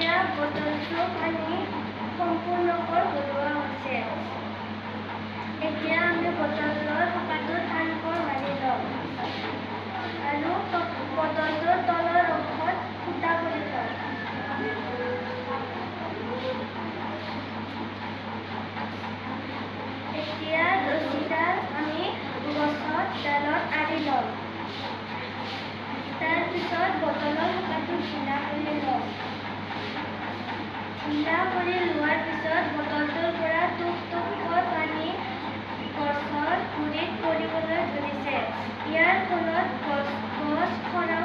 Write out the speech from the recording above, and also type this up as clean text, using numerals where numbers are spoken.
এতিয়া বটলটো পানী সম্পূৰ্ণকৈ ভৰোৱা হৈছে। এতিয়া আমি বটলৰ ঢাকনটো টানকৈ মাৰি লওঁ আৰু বটলটোৰ তলৰ অংশত ফুটা কৰি লওঁ। এতিয়া ৰছীডাল আমি গছৰ ডালত আঁৰি লওঁ। তাৰপিছত বটলৰ ঢাকনটো ঢিলা কৰি লওঁ। ঢিলা কৰি লোৱাৰ পিছত বটলটোৰ পৰা টুপ টুপকৈ পানী গছৰ গুৰিত পৰিবলৈ ধৰিছে। ইয়াৰ ফলত গছ খৰাং